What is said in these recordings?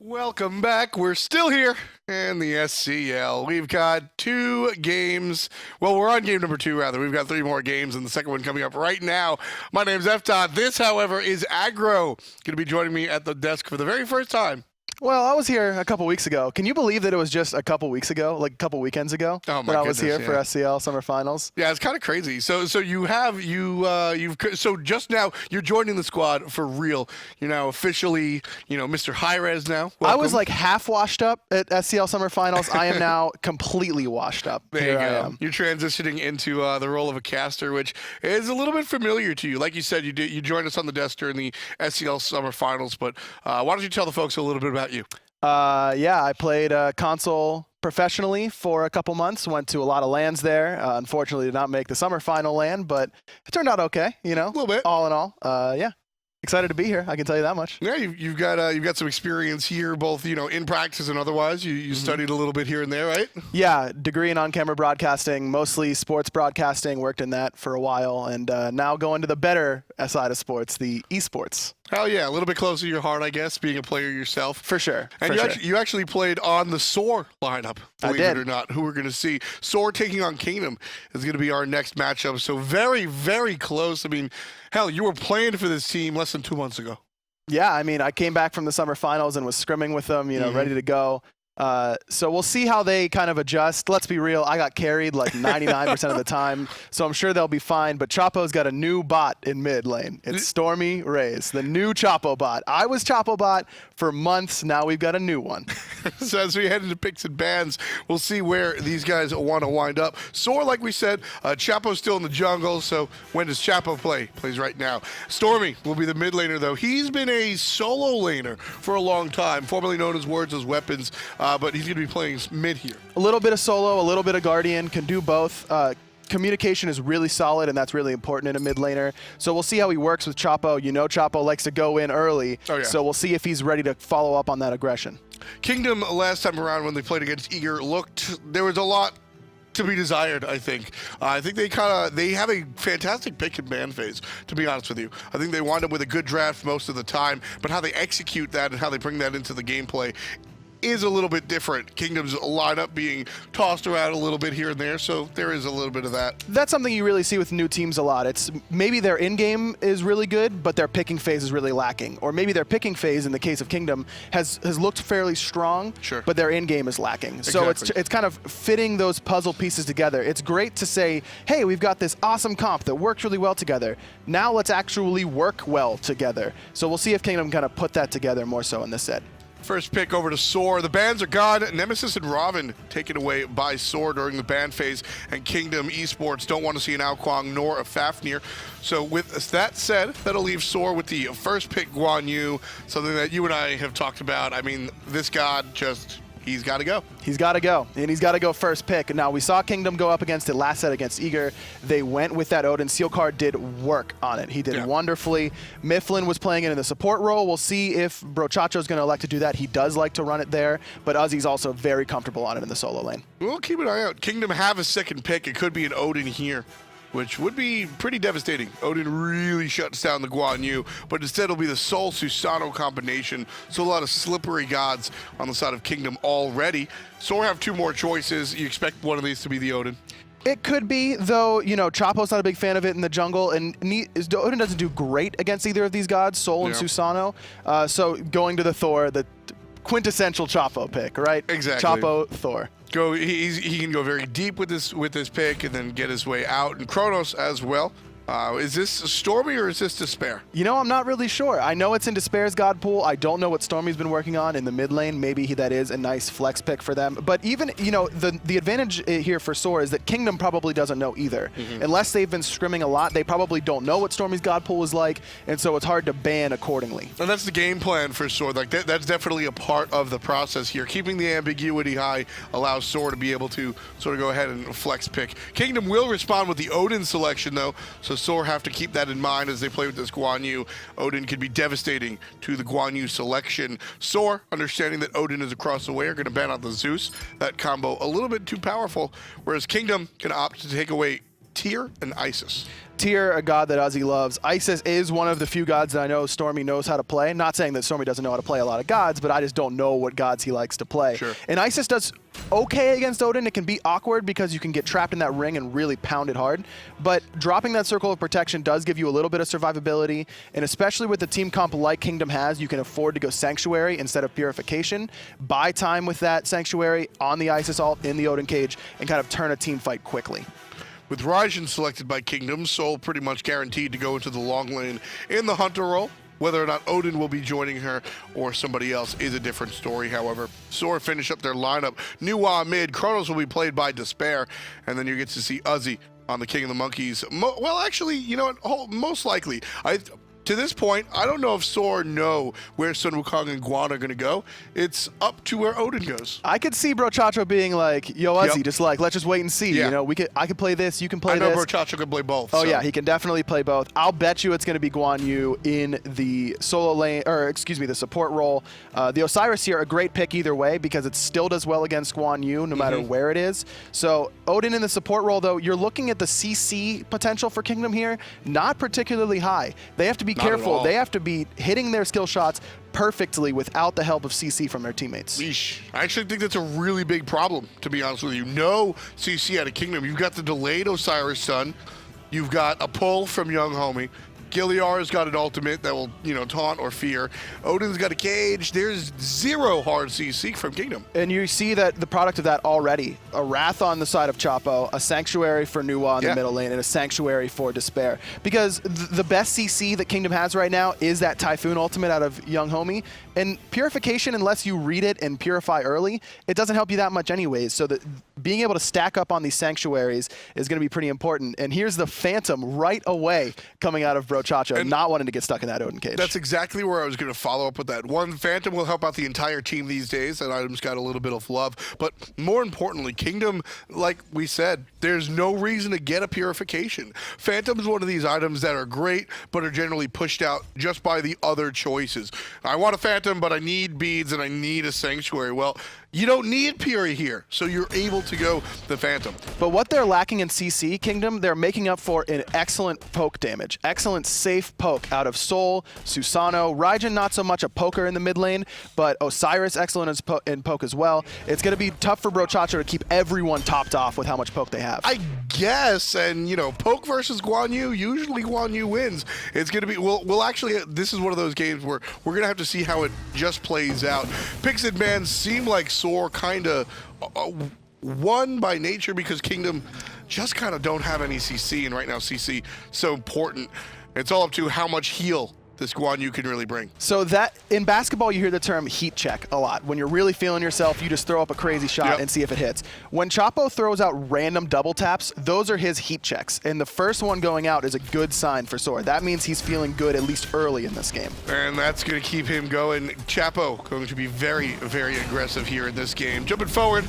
Welcome back. We're still here in the SCL. We've got 2 games. Well, we're on game number 2, rather. We've got 3 more games, and the second one coming up right now. My name's F-Dot. This, however, is Aggro. Going to be joining me at the desk for the very first time. Well, I was here a couple weeks ago. Can you believe that it was just a couple weeks ago, like a couple weekends ago, that I was here for SCL Summer Finals? Yeah, it's kind of crazy. So just now you're joining the squad for real. You're now officially, Mr. hi-rez now. Welcome. I was like half washed up at SCL Summer Finals. I am now completely washed up. There you go. You're transitioning into the role of a caster, which is a little bit familiar to you. Like you said, you joined us on the desk during the SCL Summer Finals. But why don't you tell the folks a little bit about you? Yeah, I played console professionally for a couple months. Went to a lot of LANs there. Unfortunately, did not make the summer final LAN, but it turned out okay. A little bit. All in all, yeah. Excited to be here. I can tell you that much. Yeah, you've got some experience here, both in practice and otherwise. You studied a little bit here and there, right? Yeah, degree in on-camera broadcasting, mostly sports broadcasting. Worked in that for a while, and now going to the better side of sports, the esports. Hell yeah, a little bit closer to your heart, I guess, being a player yourself. For sure. And you actually played on the SoaR lineup, believe it or not, who we're going to see. SoaR taking on Kingdom is going to be our next matchup. So very, very close. I mean, hell, you were playing for this team less than 2 months ago. Yeah, I mean, I came back from the summer finals and was scrimming with them, ready to go. So we'll see how they kind of adjust. Let's be real, I got carried like 99% of the time, so I'm sure they'll be fine. But Chapo's got a new bot in mid lane. It's StormyRays, the new Chapo bot. I was Chapo bot for months. Now we've got a new one. So as we head into picks and bans, we'll see where these guys want to wind up. SoaR, like we said, Chapo's still in the jungle, so when does Chapo play? Plays right now. Stormy will be the mid laner, though. He's been a solo laner for a long time, formerly known as Words as Weapons. But he's going to be playing mid here. A little bit of solo, a little bit of Guardian, can do both. Communication is really solid, and that's really important in a mid laner. So we'll see how he works with Chapo. Chapo likes to go in early, so we'll see if he's ready to follow up on that aggression. Kingdom, last time around when they played against Eager, there was a lot to be desired, I think. I think they have a fantastic pick and ban phase, to be honest with you. I think they wind up with a good draft most of the time, but how they execute that and how they bring that into the gameplay is a little bit different. Kingdom's lineup being tossed around a little bit here and there, so there is a little bit of that. That's something you really see with new teams a lot. It's maybe their in-game is really good, but their picking phase is really lacking. Or maybe their picking phase, in the case of Kingdom, has looked fairly strong, but their in-game is lacking. Exactly. So it's kind of fitting those puzzle pieces together. It's great to say, hey, we've got this awesome comp that works really well together. Now let's actually work well together. So we'll see if Kingdom kind of put that together more so in this set. First pick over to SoaR. The bans are gone. Nemesis and Robin taken away by SoaR during the ban phase, and Kingdom Esports don't want to see an Wukong nor a Fafnir. So with that said, that'll leave SoaR with the first pick, Guan, something that you and I have talked about. I mean, this god he's got to go. He's got to go, and he's got to go first pick. Now, we saw Kingdom go up against it last set against Eager. They went with that Odin. Sealcar did work on it. He did wonderfully. Mifflin was playing it in the support role. We'll see if Brochacho's going to elect to do that. He does like to run it there, but Uzzy's also very comfortable on it in the solo lane. We'll keep an eye out. Kingdom have a second pick. It could be an Odin here, which would be pretty devastating. Odin really shuts down the Guan, but instead it'll be the Sol Susano combination. So a lot of slippery gods on the side of Kingdom already. SoaR have 2 more choices. You expect one of these to be the Odin? It could be, though, Chapo's not a big fan of it in the jungle, and Odin doesn't do great against either of these gods, Sol and Susano. So going to the Thor, the quintessential Chapo pick, right? Exactly. Chapo, Thor. He can go very deep with this pick and then get his way out. And Chronos as well. Is this Stormy or is this Despair? I'm not really sure. I know it's in Despair's god pool. I don't know what Stormy's been working on in the mid lane. Maybe that is a nice flex pick for them. But even, the advantage here for SoaR is that Kingdom probably doesn't know either. Unless they've been scrimming a lot, they probably don't know what Stormy's god pool is like, and so it's hard to ban accordingly. And that's the game plan for SoaR. Like that's definitely a part of the process here. Keeping the ambiguity high allows SoaR to be able to sort of go ahead and flex pick. Kingdom will respond with the Odin selection, though, so SoaR have to keep that in mind as they play with this Guan. Odin can be devastating to the Guan selection. SoaR, understanding that Odin is across the way, are going to ban out the Zeus. That combo a little bit too powerful, whereas Kingdom can opt to take away Tyr and Isis. Tyr, a god that Uzzy loves. Isis is one of the few gods that I know Stormy knows how to play. Not saying that Stormy doesn't know how to play a lot of gods, but I just don't know what gods he likes to play. Sure. And Isis does okay against Odin. It can be awkward because you can get trapped in that ring and really pound it hard. But dropping that circle of protection does give you a little bit of survivability. And especially with the team comp like Kingdom has, you can afford to go Sanctuary instead of Purification. Buy time with that Sanctuary on the Isis ult in the Odin cage and kind of turn a team fight quickly. With Raijin selected by Kingdom, SoaR pretty much guaranteed to go into the long lane in the Hunter role. Whether or not Odin will be joining her or somebody else is a different story, however. SoaR finish up their lineup. Nuwa mid, Chronos will be played by Despair, and then you get to see Uzzy on the King of the Monkeys. Well, actually, you know what? Most likely. To this point, I don't know if SoaR know where Sun Wukong and Guan are going to go. It's up to where Odin goes. I could see BroChacho being like, yo, Uzzy, just like, let's just wait and see. Yeah. You know, I could play this, you can play this. I know BroChacho can play both. Oh, yeah, he can definitely play both. I'll bet you it's going to be Guan Yu in the solo lane, or excuse me, the support role. The Osiris here, a great pick either way because it still does well against Guan Yu no matter where it is. So Odin in the support role, though, you're looking at the CC potential for Kingdom here, not particularly high. They have to be careful. They have to be hitting their skill shots perfectly without the help of CC from their teammates. Yeesh. I actually think that's a really big problem, to be honest with you. No CC out of Kingdom. You've got the delayed Osiris Sun. You've got a pull from TheYungHomie. Giliara's got an ultimate that will, taunt or fear. Odin's got a cage. There's zero hard CC from Kingdom. And you see that the product of that already. A Wrath on the side of Chapo, a Sanctuary for Nuwa in the middle lane, and a Sanctuary for Despair. Because the best CC that Kingdom has right now is that Typhoon ultimate out of TheYungHomie. And Purification, unless you read it and purify early, it doesn't help you that much anyways. So that being able to stack up on these Sanctuaries is going to be pretty important. And here's the Phantom right away coming out of BroChacho, and not wanting to get stuck in that Odin cage. That's exactly where I was going to follow up with that. One, Phantom will help out the entire team these days. That item's got a little bit of love. But more importantly, Kingdom, like we said, there's no reason to get a Purification. Phantom's one of these items that are great, but are generally pushed out just by the other choices. I want a Phantom, but I need beads and I need a Sanctuary. Well, you don't need Puri here, so you're able to go the Phantom. But what they're lacking in CC, Kingdom, they're making up for in excellent poke damage. Excellent safe poke out of SoaR, Susano. Raijin, not so much a poker in the mid lane, but Osiris, excellent in poke as well. It's going to be tough for BroChacho to keep everyone topped off with how much poke they have. I guess, and poke versus Guan Yu, usually Guan Yu wins. It's going to be, we'll actually, this is one of those games where we're going to have to see how it just plays out. Picks and bans seem like SoaR kind of won by nature because Kingdom just kind of don't have any CC, and right now CC so important. It's all up to how much heal this Guan Yu can really bring. So that, in basketball, you hear the term heat check a lot. When you're really feeling yourself, you just throw up a crazy shot and see if it hits. When Chapo throws out random double taps, those are his heat checks. And the first one going out is a good sign for SoaR. That means he's feeling good, at least early in this game. And that's going to keep him going. Chapo going to be very, very aggressive here in this game. Jumping forward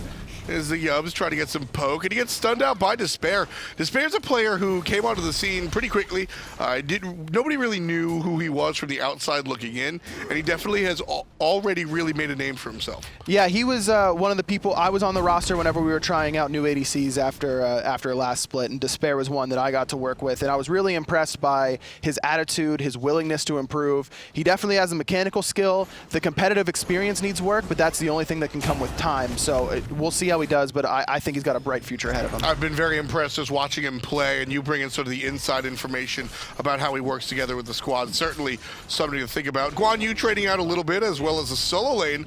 is the Yubs trying to get some poke, and he gets stunned out by Despair. Despair's a player who came onto the scene pretty quickly. Nobody really knew who he was from the outside looking in, and he definitely has already really made a name for himself. Yeah, he was one of the people. I was on the roster whenever we were trying out new ADCs after last split, and Despair was one that I got to work with, and I was really impressed by his attitude, his willingness to improve. He definitely has a mechanical skill. The competitive experience needs work, but that's the only thing that can come with time. So we'll see how he does, but I think he's got a bright future ahead of him. I've been very impressed just watching him play, and you bring in sort of the inside information about how he works together with the squad. Certainly something to think about. Guan Yu trading out a little bit, as well as the solo lane.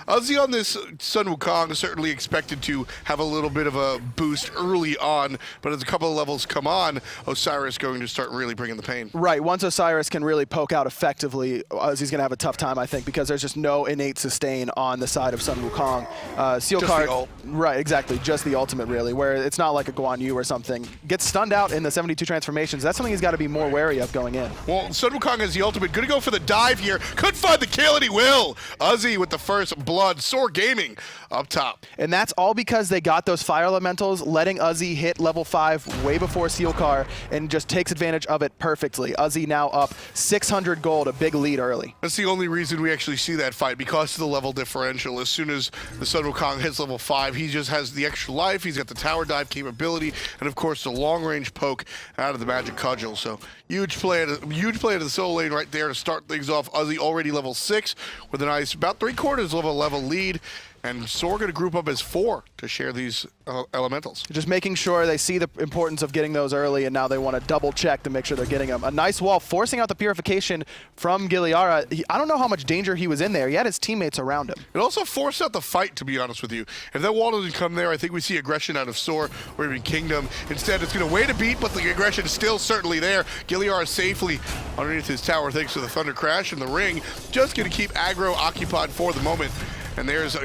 Uzzy on this Sun Wukong is certainly expected to have a little bit of a boost early on, but as a couple of levels come on, Osiris going to start really bringing the pain. Right, once Osiris can really poke out effectively, Uzzy's going to have a tough time, I think, because there's just no innate sustain on the side of Sun Wukong. Sealcar, right, exactly, just the ultimate really, where it's not like a Guan Yu or something. Gets stunned out in the 72 transformations. That's something he's got to be more wary of going in. Well, Sun Wukong has the ultimate. Going to go for the dive here. Could find the kill, and he will. Uzzy with the first blood. SoaR Gaming up top. And that's all because they got those fire elementals, letting Uzzy hit level 5 way before Sealcar, and just takes advantage of it perfectly. Uzzy now up 600 gold, a big lead early. That's the only reason we actually see that fight, because of the level differential. As soon as the Sun Wukong hits level 5, he just has the extra life, he's got the tower dive capability, and of course the long-range poke out of the magic cudgel. So huge play to the solo lane right there to start things off. Uzzy already level 6 with a nice about 3/4 of a level lead. And SoaR going to group up as 4 to share these elementals. Just making sure they see the importance of getting those early, and now they want to double check to make sure they're getting them. A nice wall, forcing out the purification from Giliara. I don't know how much danger he was in there. He had his teammates around him. It also forced out the fight, to be honest with you. If that wall doesn't come there, I think we see aggression out of SoaR or even Kingdom. Instead, it's going to wait a beat, but the aggression is still certainly there. Giliara safely underneath his tower thanks to the Thunder Crash and the ring. Just going to keep aggro occupied for the moment. And there's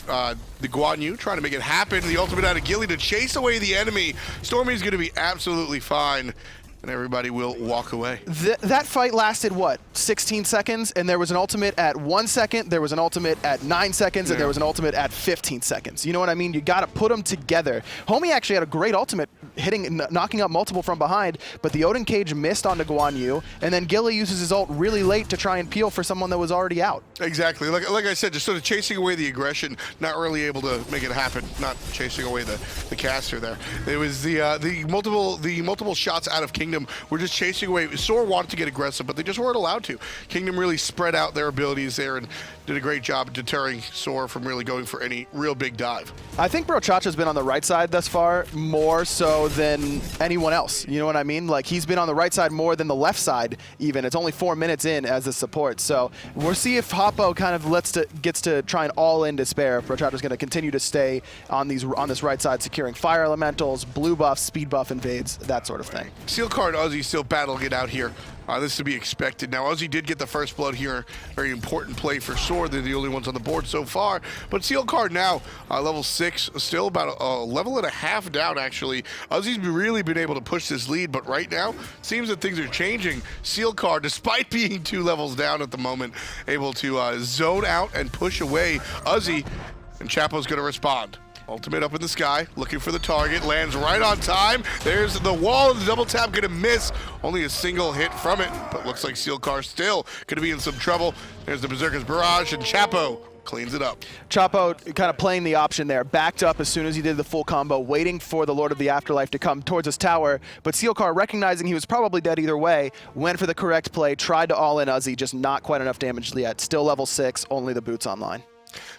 the Guan trying to make it happen. The ultimate out of Gilly to chase away the enemy. Stormy's going to be absolutely fine, and everybody will walk away. That fight lasted, what, 16 seconds? And there was an ultimate at 1 second, there was an ultimate at 9 seconds, and there was an ultimate at 15 seconds. You know what I mean? You got to put them together. Homie actually had a great ultimate, knocking up multiple from behind, but the Odin cage missed onto Guan, and then Gilly uses his ult really late to try and peel for someone that was already out. Exactly. Like I said, just sort of chasing away the aggression, not really able to make it happen, not chasing away the caster there. It was the multiple shots out of Kingdom were just chasing away. SoaR wanted to get aggressive, but they just weren't allowed to. Kingdom really spread out their abilities there and did a great job deterring SoaR from really going for any real big dive. I think Brochacha's been on the right side thus far, more so than anyone else. You know what I mean? Like, he's been on the right side more than the left side even. It's only 4 minutes in as a support. So we'll see if Hotbow kind of gets to try and all in despair. If Brochacha's going to continue to stay on this right side, securing fire elementals, blue buff, speed buff invades, that sort of thing. Sealcar and Uzzy still battling it out here. This is to be expected. Now, Uzzy did get the first blood here. Very important play for SoaR. They're the only ones on the board so far. But Sealcar now, level 6, still about a level and a half down, actually. Uzzy's really been able to push this lead, but right now, it seems that things are changing. Sealcar, despite being 2 levels down at the moment, able to zone out and push away Uzzy, and Chapo's going to respond. Ultimate up in the sky, looking for the target, lands right on time. There's the wall, the double tap gonna miss. Only a single hit from it, but looks like Sealcar still gonna be in some trouble. There's the Berserker's Barrage, and Chapo cleans it up. Chapo kind of playing the option there, backed up as soon as he did the full combo, waiting for the Lord of the Afterlife to come towards his tower, but Sealcar, recognizing he was probably dead either way, went for the correct play, tried to all in Uzzy, just not quite enough damage yet. Still level 6, only the boots online.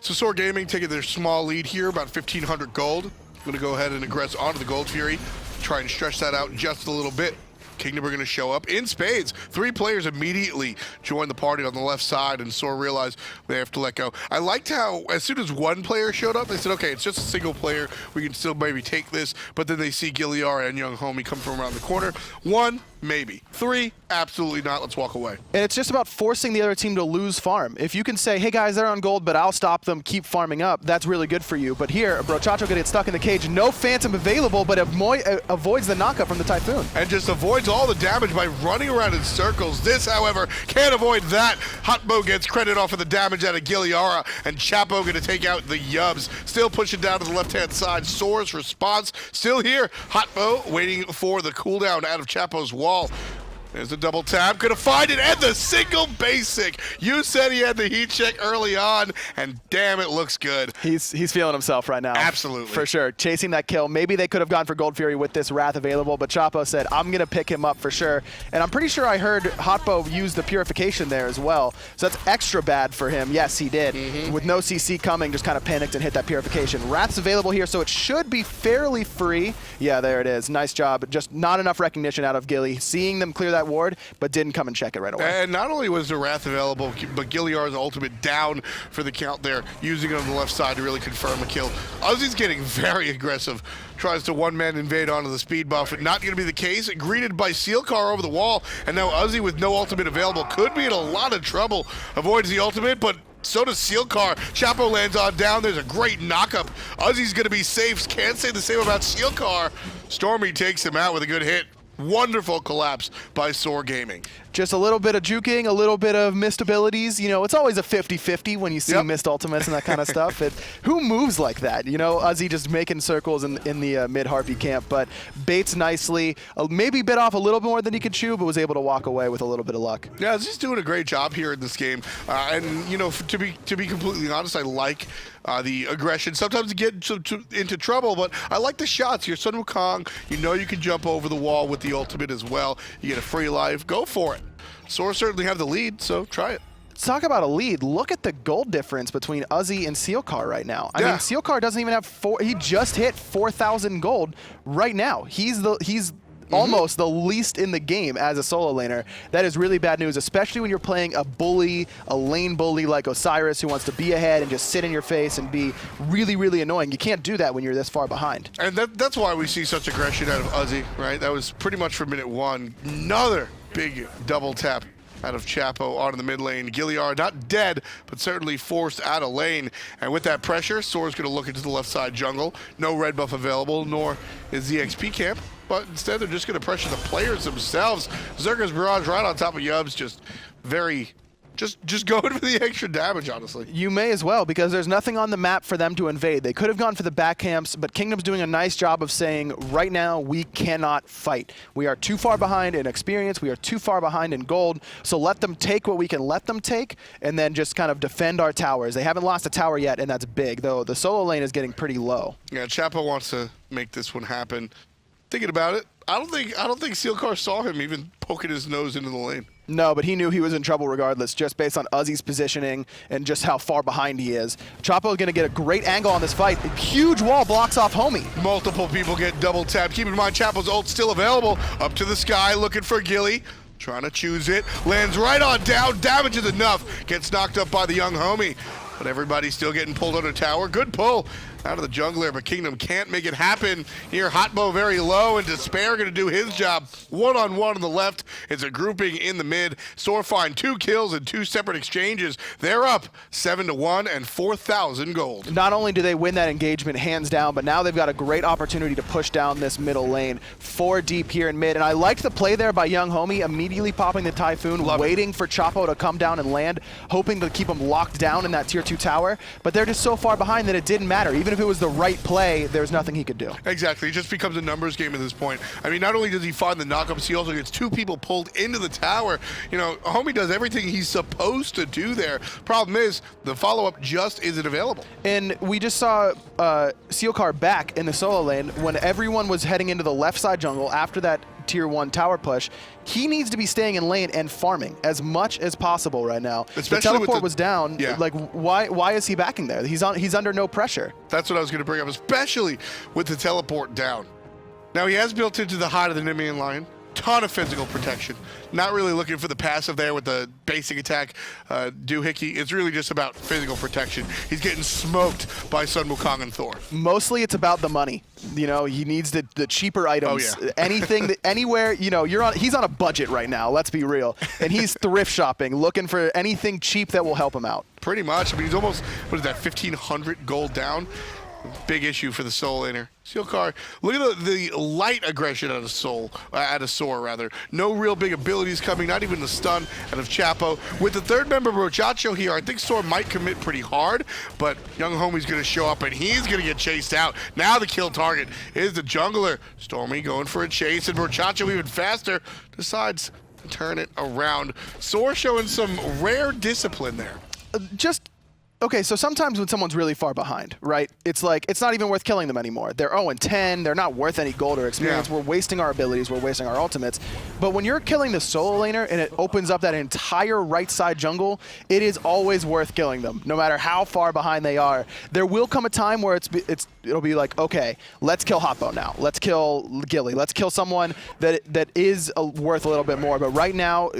So SoaR Gaming taking their small lead here, about 1,500 gold. Going to go ahead and aggress onto the Gold Fury, try and stretch that out just a little bit. Kingdom are going to show up in spades. 3 players immediately join the party on the left side, and SoaR realized they have to let go. I liked how as soon as 1 player showed up, they said, okay, it's just a single player. We can still maybe take this, but then they see Giliara and TheYungHomie come from around the corner. 1, maybe. 3, absolutely not. Let's walk away. And it's just about forcing the other team to lose farm. If you can say, hey guys, they're on gold, but I'll stop them, keep farming up, that's really good for you. But here, Brochacha gonna get stuck in the cage. No Phantom available, but avoids the knockup from the Typhoon. And just avoids all the damage by running around in circles. This, however, can't avoid that. Hotbow gets credit off of the damage out of Giliara, and Chapo gonna take out the Yubs. Still pushing down to the left-hand side. SoaR's response still here. Hotbow waiting for the cooldown out of Chapo's wall. There's a double tap, gonna find it, and the single basic. You said he had the heat check early on, and damn, it looks good. He's feeling himself right now. Absolutely. For sure, chasing that kill. Maybe they could have gone for Gold Fury with this Wrath available, but Chapo said, I'm gonna pick him up for sure. And I'm pretty sure I heard Hotbow use the Purification there as well. So that's extra bad for him. Yes, he did. With no CC coming, just kind of panicked and hit that Purification. Wrath's available here, so it should be fairly free. Yeah, there it is. Nice job. Just not enough recognition out of Gilly. Seeing them clear that ward, but didn't come and check it right away. And not only was the Wrath available, but Giliara's ultimate down for the count there, using it on the left side to really confirm a kill. Uzzy's getting very aggressive, tries to one-man invade onto the speed buff, not going to be the case. Greeted by Sealcar over the wall, and now Uzzy with no ultimate available could be in a lot of trouble. Avoids the ultimate, but so does Sealcar. Chapo lands on down. There's a great knockup. Uzzy's going to be safe. Can't say the same about Sealcar. Stormy takes him out with a good hit. Wonderful collapse by SoaR Gaming. Just a little bit of juking, a little bit of missed abilities. You know, it's always a 50-50 when you see missed ultimates and that kind of stuff. Who moves like that? You know, Uzzy just making circles in the mid-Harpy camp, but baits nicely. Maybe bit off a little more than he could chew, but was able to walk away with a little bit of luck. Yeah, Uzzy's doing a great job here in this game. And, you know, to be completely honest, I like the aggression. Sometimes you get into trouble, but I like the shots. You're Sun Wukong. You know you can jump over the wall with the ultimate as well. You get a free life. Go for it. SoaR certainly have the lead, so try it. Let's talk about a lead. Look at the gold difference between Uzzy and Sealcar right now. I mean, Sealcar doesn't even have he just hit 4,000 gold right now. He's almost the least in the game as a solo laner. That is really bad news, especially when you're playing a bully, a lane bully like Osiris who wants to be ahead and just sit in your face and be really, really annoying. You can't do that when you're this far behind. And that's why we see such aggression out of Uzzy, right? That was pretty much from minute one. Another big double tap out of Chapo onto the mid lane. Giliara not dead, but certainly forced out of lane. And with that pressure, SoaR's going to look into the left side jungle. No red buff available, nor is the XP camp. But instead, they're just going to pressure the players themselves. Zerka's Barrage right on top of Yubs, just going for the extra damage, honestly. You may as well, because there's nothing on the map for them to invade. They could have gone for the back camps, but Kingdom's doing a nice job of saying, right now, we cannot fight. We are too far behind in experience. We are too far behind in gold. So let them take what we can let them take, and then just kind of defend our towers. They haven't lost a tower yet, and that's big, though the solo lane is getting pretty low. Yeah, Chapo wants to make this one happen. Thinking about it, I don't think Sealcar saw him even poking his nose into the lane. No, but he knew he was in trouble regardless, just based on Uzzy's positioning and just how far behind he is. Chapo is going to get a great angle on this fight. A huge wall blocks off Homie. Multiple people get double tapped. Keep in mind, Chapo's ult still available. Up to the sky, looking for Gilly. Trying to choose it. Lands right on down. Damage is enough. Gets knocked up by the TheYungHomie. But everybody's still getting pulled under tower. Good pull out of the jungler, but Kingdom can't make it happen. Here, Hotbow very low, and Despair going to do his job. One-on-one on the left. It's a grouping in the mid. SoaR find 2 kills in 2 separate exchanges. They're up 7-1 and 4,000 gold. Not only do they win that engagement hands down, but now they've got a great opportunity to push down this middle lane. 4 deep here in mid, and I liked the play there by TheYungHomie, immediately popping the Typhoon, waiting for Chapo to come down and land, hoping to keep him locked down in that tier 2 tower, but they're just so far behind that it didn't matter. Even if it was the right play, there's nothing he could do. Exactly. It just becomes a numbers game at this point. I mean, not only does he find the knockups, he also gets 2 people pulled into the tower. You know, Homie does everything he's supposed to do there. Problem is, the follow-up just isn't available. And we just saw Sealcar back in the solo lane when everyone was heading into the left side jungle after that tier 1 tower push. He needs to be staying in lane and farming as much as possible right now. Especially the teleport was down. Yeah. Like, why is he backing there? He's under no pressure. That's what I was going to bring up, especially with the teleport down. Now, he has built into the hide of the Nemean Lion. Ton of physical protection. Not really looking for the passive there with the basic attack doohickey. It's really just about physical protection. He's getting smoked by Sun Wukong and Thor. Mostly it's about the money. You know, he needs the cheaper items. Oh, yeah. Anything, anywhere, you know, he's on a budget right now, let's be real. And he's thrift shopping, looking for anything cheap that will help him out. Pretty much. I mean, he's almost, what is that, 1,500 gold down? Big issue for the solo laner. Sealcar, look at the light aggression out of SoaR rather. No real big abilities coming, not even the stun out of Chapo. With the third member Rochacho here, I think SoaR might commit pretty hard, but TheYungHomie's gonna show up and he's gonna get chased out. Now the kill target is the jungler. Stormy going for a chase, and Rochacho even faster decides to turn it around. SoaR showing some rare discipline there. Okay, so sometimes when someone's really far behind, right, it's like, it's not even worth killing them anymore. They're 0-10, they're not worth any gold or experience. Yeah. We're wasting our abilities, we're wasting our ultimates. But when you're killing the solo laner and it opens up that entire right side jungle, it is always worth killing them, no matter how far behind they are. There will come a time where it'll be like, okay, let's kill Hotbow now. Let's kill Gilly. Let's kill someone that is worth a little bit more. But right now,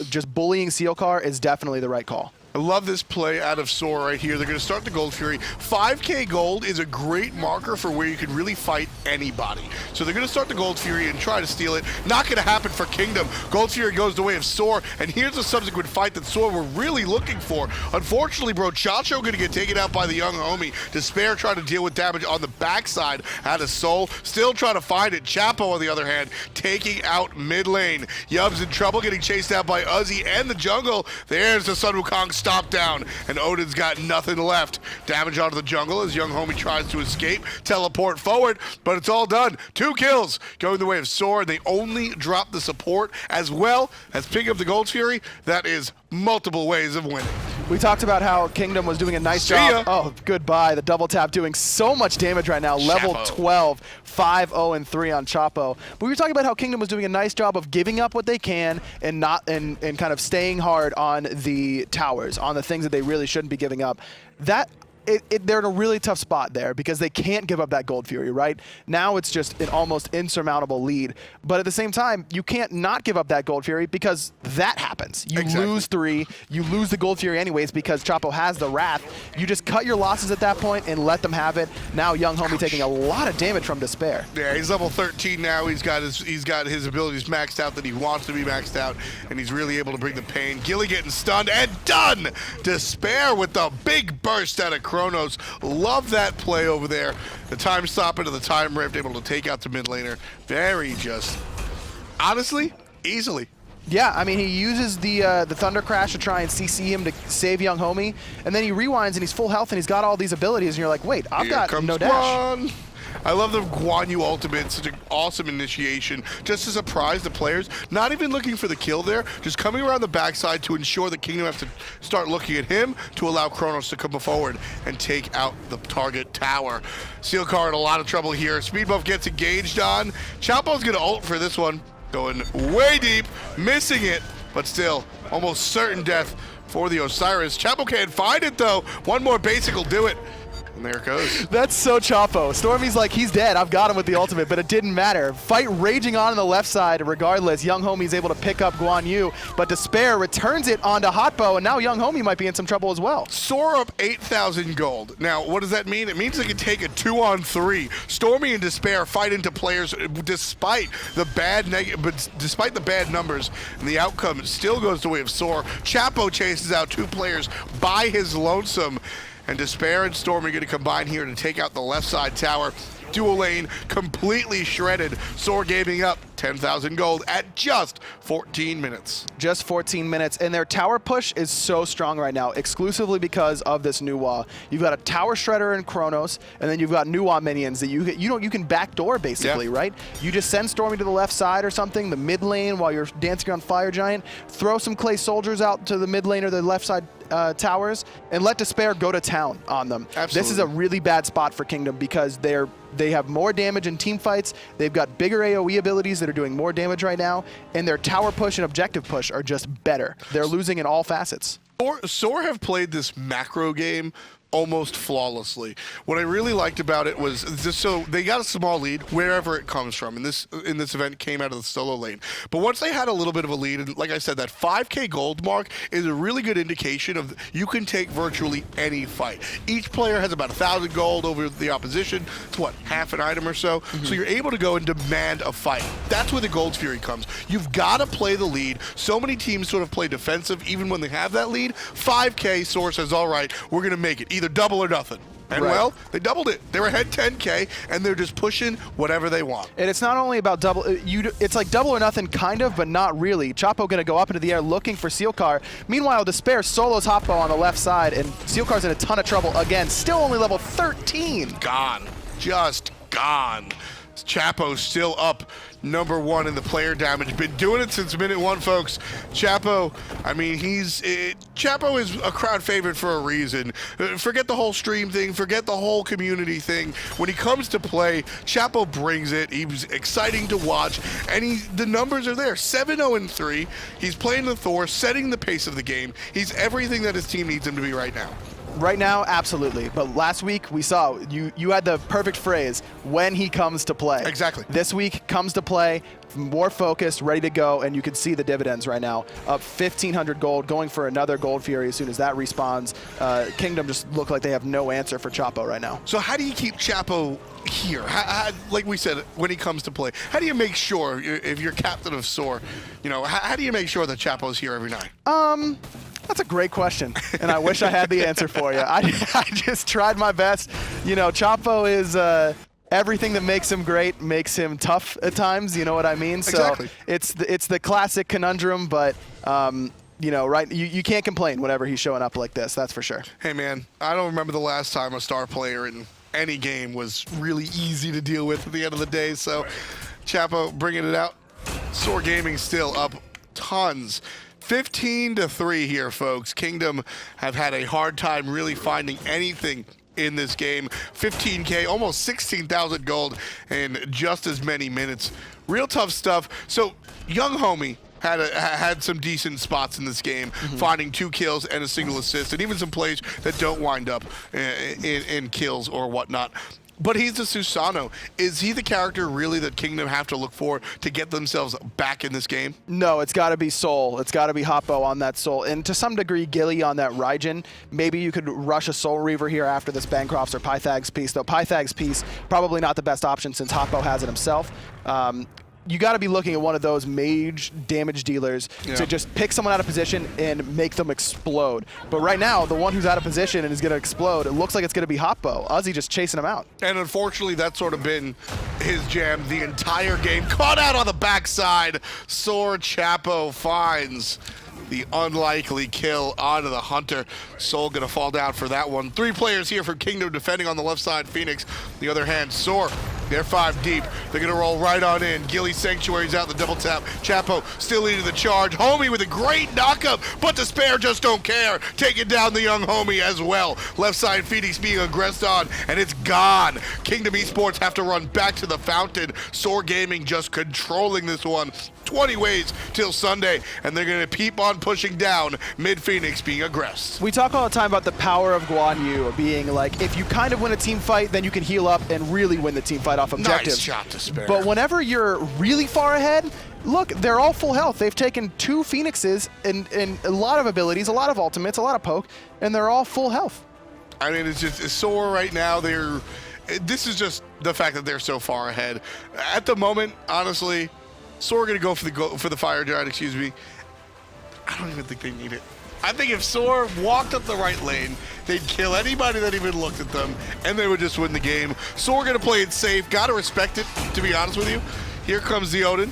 just bullying Sealcar is definitely the right call. I love this play out of SoaR right here. They're going to start the Gold Fury. 5k gold is a great marker for where you can really fight anybody. So they're going to start the Gold Fury and try to steal it. Not going to happen for Kingdom. Gold Fury goes the way of SoaR, and here's a subsequent fight that SoaR were really looking for. Unfortunately, bro, Chacho going to get taken out by TheYungHomie. Despair trying to deal with damage on the backside out of Soul. Still trying to find it. Chapo, on the other hand, taking out mid lane. Yubs in trouble, getting chased out by Uzzy and the jungle. There's the Sun Wukong stop down, and Odin's got nothing left. Damage onto the jungle as TheYungHomie tries to escape, teleport forward, but it's all done. 2 kills going the way of SoaR. They only drop the support as well as picking up the Gold Fury. That is multiple ways of winning. We talked about how Kingdom was doing a nice job. Oh, goodbye. The double tap doing so much damage right now. Level 12, 5-0-3 on Chapo. But we were talking about how Kingdom was doing a nice job of giving up what they can and and kind of staying hard on the towers, on the things that they really shouldn't be giving up. They're in a really tough spot there because they can't give up that Gold Fury, right? Now it's just an almost insurmountable lead. But at the same time, you can't not give up that Gold Fury because that happens. You lose 3, you lose the Gold Fury anyways because Chapo has the Wrath. You just cut your losses at that point and let them have it. Now TheYungHomie taking a lot of damage from Despair. Yeah, he's level 13 now. He's got his abilities maxed out that he wants to be maxed out, and he's really able to bring the pain. Gilly getting stunned and done! Despair with the big burst out of Chronos. Love that play over there. The time stop into the time rift, able to take out the mid laner. Very just, honestly, easily. Yeah, I mean, he uses the Thunder Crash to try and CC him to save TheYungHomie, and then he rewinds and he's full health and he's got all these abilities, and you're like, wait, I've got no dash. Guan. I love the Guan Yu ultimate, such an awesome initiation, just to surprise the players. Not even looking for the kill there, just coming around the backside to ensure the Kingdom have to start looking at him to allow Chronos to come forward and take out the target tower. Sealcar in a lot of trouble here. Speed buff gets engaged on. Chapo's gonna ult for this one, going way deep, missing it, but still almost certain death for the Osiris. Chapo can't find it though. One more basic will do it. And there it goes. That's so Chapo. Stormy's like, he's dead. I've got him with the ultimate, but it didn't matter. Fight raging on the left side regardless. TheYungHomie's able to pick up Guan Yu, but Despair returns it onto Hotbow, and now TheYungHomie might be in some trouble as well. SoaR up 8,000 gold. Now, what does that mean? It means they can take a 2-on-3. Stormy and Despair fight into players despite the bad numbers, and the outcome still goes the way of SoaR. Chapo chases out 2 players by his lonesome. And Despair and Stormy going to combine here to take out the left side tower. Dual lane completely shredded. SoaR Gaming up 10,000 gold at just 14 minutes. Just 14 minutes, and their tower push is so strong right now, exclusively because of this new wall. You've got a tower shredder in Chronos, and then you've got new wall minions that you can backdoor basically, right? You just send Stormy to the left side or something, the mid lane while you're dancing on Fire Giant, throw some clay soldiers out to the mid lane or the left side towers, and let Despair go to town on them. Absolutely. This is a really bad spot for Kingdom because they have more damage in team fights. They've got bigger AoE abilities that are doing more damage right now, and their tower push and objective push are just better. They're losing in all facets. SoaR have played this macro game almost flawlessly. What I really liked about it was just so they got a small lead wherever it comes from. And this event came out of the solo lane. But once they had a little bit of a lead, and like I said, that 5k gold mark is a really good indication of you can take virtually any fight. Each player has about 1,000 gold over the opposition. It's what, half an item or so? So you're able to go and demand a fight. That's where the Gold Fury comes. You've got to play the lead. So many teams sort of play defensive even when they have that lead. 5k, SoaR says, all right, we're going to make it. Either double or nothing. And well, they doubled it. They were ahead 10k, and they're just pushing whatever they want. And it's not only about double, it's like double or nothing kind of, but not really. Chapo gonna go up into the air looking for Sealcar. Meanwhile, Despair solos Hotbow on the left side, and Sealcar's in a ton of trouble again. Still only level 13. Gone. Just gone. Chapo's still up #1 in the player damage. Been doing it since minute 1, folks. Chapo, I mean, Chapo is a crowd favorite for a reason. Forget the whole stream thing, forget the whole community thing. When he comes to play, Chapo brings it. He's exciting to watch, and the numbers are there. 7-0-3. He's playing the Thor, setting the pace of the game. He's everything that his team needs him to be right now. Right now, absolutely. But last week, we saw, you had the perfect phrase, when he comes to play. Exactly. This week, comes to play, more focused, ready to go, and you can see the dividends right now. Up 1,500 gold, going for another Gold Fury as soon as that respawns. Kingdom just look like they have no answer for Chapo right now. So how do you keep Chapo here? Like we said, when he comes to play, how do you make sure, if you're captain of SoaR, you know, how do you make sure that Chapo's here every night? That's a great question, and I wish I had the answer for you. I just tried my best. You know, Chapo is everything that makes him great makes him tough at times. You know what I mean? Exactly. So it's the classic conundrum, but you know, right? You can't complain whenever he's showing up like this. That's for sure. Hey man, I don't remember the last time a star player in any game was really easy to deal with at the end of the day. So Chapo bringing it out. SoaR Gaming still up tons. 15-3 here, folks. Kingdom have had a hard time really finding anything in this game. 15K, almost 16,000 gold in just as many minutes. Real tough stuff. So TheYungHomie had some decent spots in this game, finding 2 kills and a single assist, and even some plays that don't wind up in kills or whatnot. But he's the Susano. Is he the character really that Kingdom have to look for to get themselves back in this game? No, it's got to be Soul. It's got to be Hotbow on that Soul. And to some degree, Gilly on that Raijin. Maybe you could rush a Soul Reaver here after this Bancrofts or Pythag's piece, though Pythag's piece, probably not the best option since Hotbow has it himself. You got to be looking at one of those mage damage dealers to just pick someone out of position and make them explode. But right now, the one who's out of position and is going to explode, it looks like it's going to be Hotbow. Uzzy just chasing him out. And unfortunately, that's sort of been his jam the entire game. Caught out on the backside. StormyRays finds the unlikely kill onto the Hunter. Soul gonna fall down for that one. 3 players here for Kingdom defending on the left side. Phoenix, the other hand, SoaR. They're 5 deep. They're gonna roll right on in. Gilly Sanctuary's out the double tap. Chapo still leading the charge. Homie with a great knockup, but Despair just don't care. Taking down the TheYungHomie as well. Left side Phoenix being aggressed on, and it's gone. Kingdom Esports have to run back to the fountain. SoaR Gaming just controlling this one. 20 ways till Sunday, and they're gonna keep on pushing down. Mid-Phoenix being aggressed. We talk all the time about the power of Guan Yu being like, if you kind of win a team fight, then you can heal up and really win the team fight off objectives. Nice shot, Despair. But whenever you're really far ahead, look, they're all full health. They've taken 2 Phoenixes and a lot of abilities, a lot of ultimates, a lot of poke, and they're all full health. I mean, it's just SoaR right now. This is just the fact that they're so far ahead. At the moment, honestly, SoaR gonna go for the Fire Giant, excuse me. I don't even think they need it. I think if SoaR walked up the right lane, they'd kill anybody that even looked at them, and they would just win the game. SoaR gonna play it safe. Gotta respect it, to be honest with you. Here comes the Odin.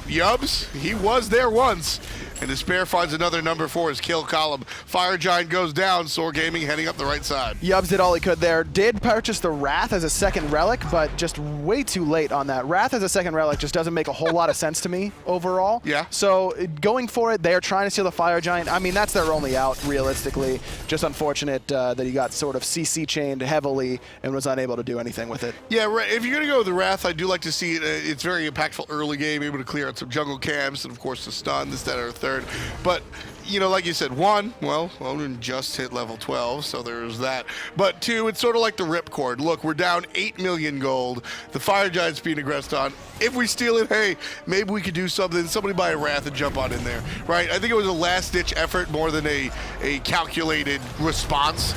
Yubs, he was there once. And Despair finds another number for his kill column. Fire Giant goes down. SoaR Gaming heading up the right side. Yubs did all he could there. Did purchase the Wrath as a second relic, but just way too late on that. Wrath as a second relic just doesn't make a whole lot of sense to me overall. Yeah. So going for it, they're trying to steal the Fire Giant. I mean, that's their only out, realistically. Just unfortunate that he got sort of CC chained heavily and was unable to do anything with it. Yeah, if you're going to go with the Wrath, I do like to see it. It's very impactful early game, able to clear out some jungle camps, and of course the stun, this, that, or third. But, you know, like you said, 1, well, Odin just hit level 12, so there's that. But 2, it's sort of like the ripcord. Look, we're down 8 million gold. The Fire Giant's being aggressed on. If we steal it, hey, maybe we could do something. Somebody buy a Wrath and jump on in there, right? I think it was a last-ditch effort more than a calculated response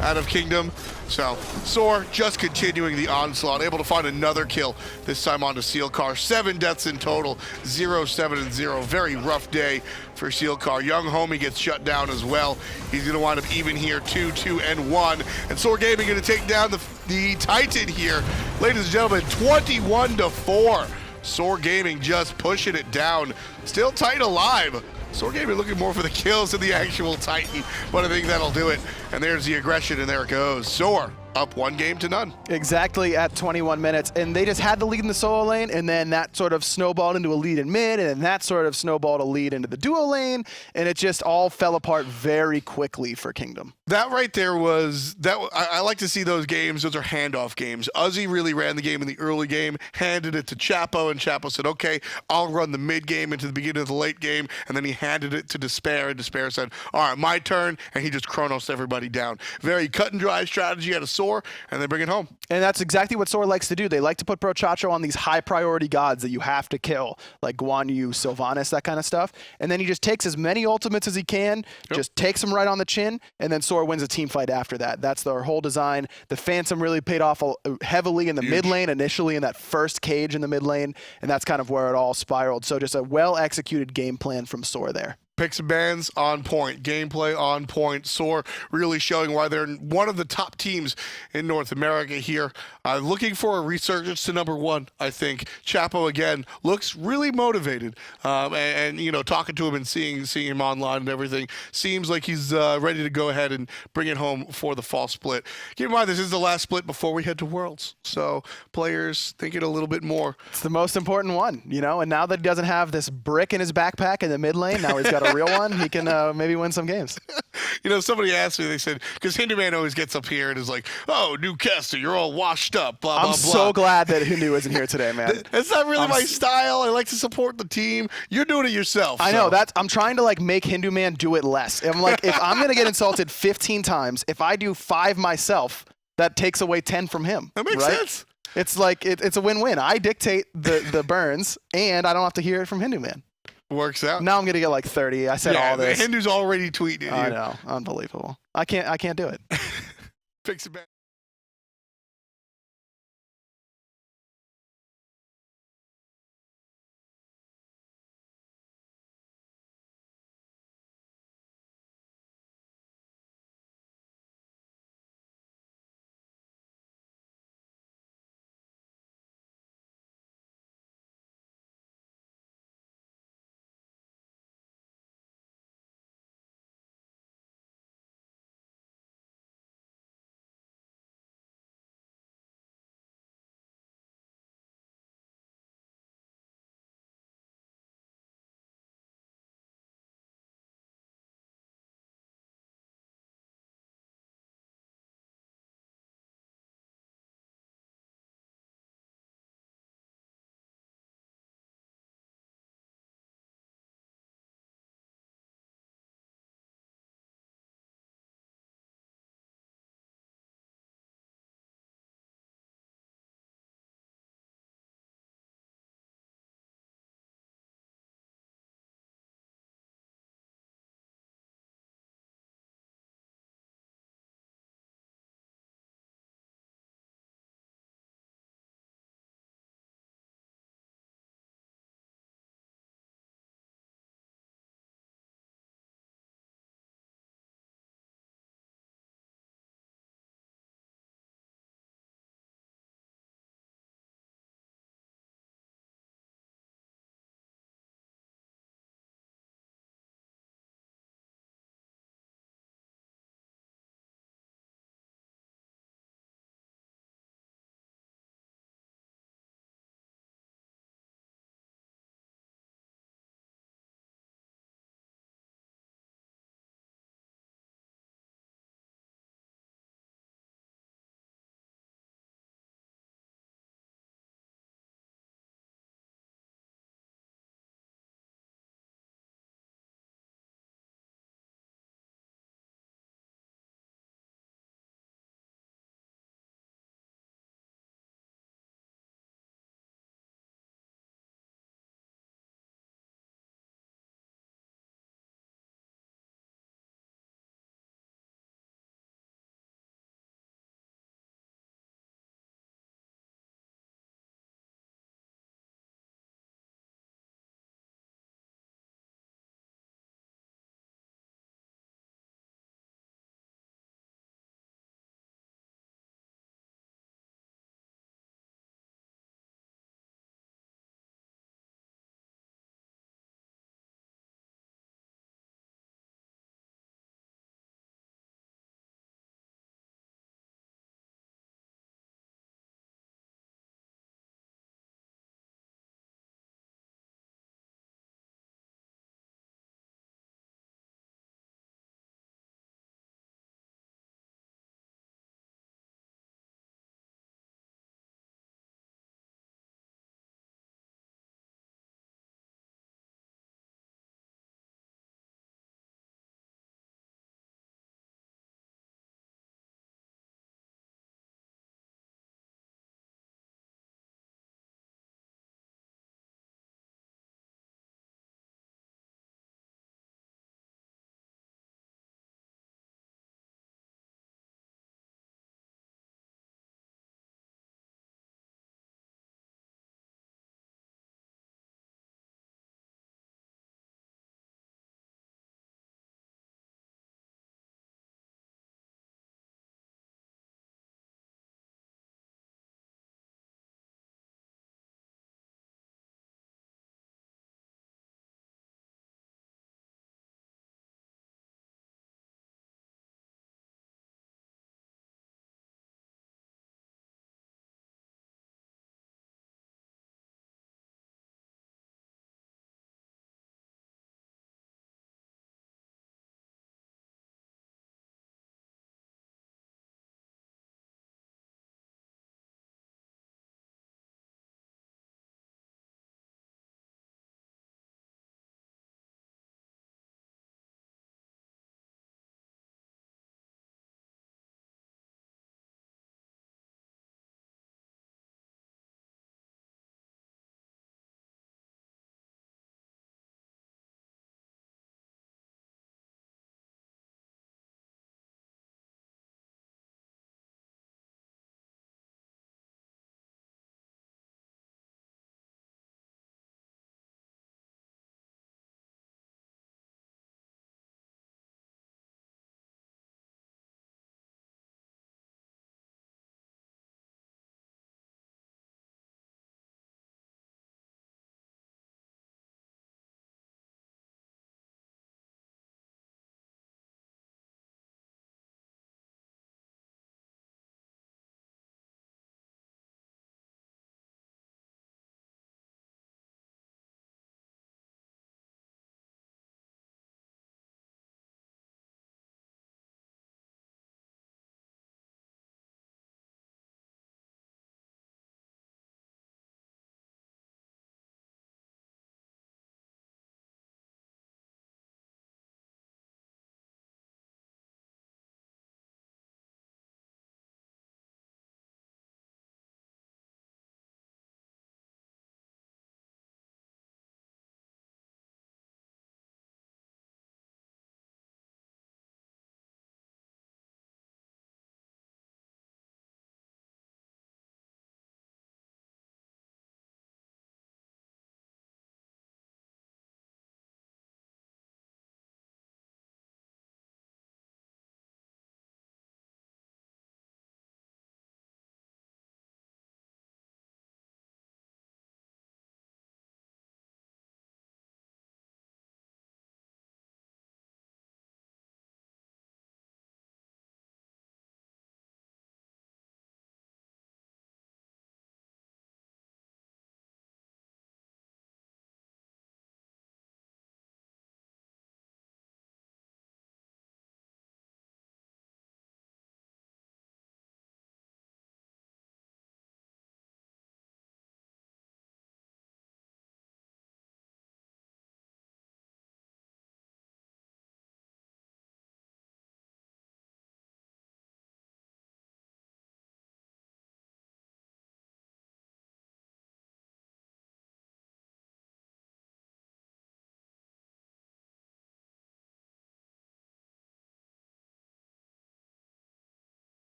out of Kingdom. So, SoaR just continuing the onslaught, able to find another kill, this time onto Sealcar. 7 deaths in total, 0, 7, and 0. Very rough day for Sealcar. TheYungHomie gets shut down as well. He's going to wind up even here, 2, 2, and 1. And SoaR Gaming going to take down the Titan here. Ladies and gentlemen, 21-4. SoaR Gaming just pushing it down. Still Titan alive. SoaR Gaming looking more for the kills than the actual Titan, but I think that'll do it. And there's the aggression, and there it goes. SoaR up 1-0. Exactly at 21 minutes. And they just had the lead in the solo lane, and then that sort of snowballed into a lead in mid, and then that sort of snowballed a lead into the duo lane, and it just all fell apart very quickly for Kingdom. That right there was that. I like to see those games. Those are handoff games. Uzzy really ran the game in the early game, handed it to Chapo, and Chapo said, "Okay, I'll run the mid game into the beginning of the late game," and then he handed it to Despair, and Despair said, "All right, my turn," and he just Chronos everybody down. Very cut and dry strategy out of SoaR, and they bring it home. And that's exactly what SoaR likes to do. They like to put Brochacho on these high priority gods that you have to kill, like Guan Yu, Sylvanas, that kind of stuff. And then he just takes as many ultimates as he can, just takes them right on the chin, and then SoaR wins a team fight after that. That's their whole design. The Phantom really paid off heavily in the mid lane, initially in that first cage in the mid lane, and that's kind of where it all spiraled. So just a well-executed game plan from SoaR there. Picks and bans on point, gameplay on point. SoaR really showing why they're one of the top teams in North America here. Looking for a resurgence to #1, I think. Chapo, again, looks really motivated. And you know, talking to him and seeing him online and everything, seems like he's ready to go ahead and bring it home for the fall split. Keep in mind, this is the last split before we head to Worlds. So players thinking a little bit more. It's the most important one, you know, and now that he doesn't have this brick in his backpack in the mid lane, now he's got a real one, he can maybe win some games. You know, somebody asked me, they said, because Hinduman always gets up here and is like, "Oh, new caster, you're all washed up, blah, blah, blah." I'm so glad that Hindu isn't here today, man. That's not really my style. I like to support the team. You're doing it yourself. I know, I'm trying to like make Hindu Man do it less. I'm like, if I'm going to get insulted 15 times, if I do 5 myself, that takes away 10 from him. That makes sense. It's like, it's a win-win. I dictate the burns, and I don't have to hear it from Hindu Man. Works out. Now I'm gonna get like 30. I said all this. Hindu's already tweeting. I know, unbelievable. I can't do it. Fix it back.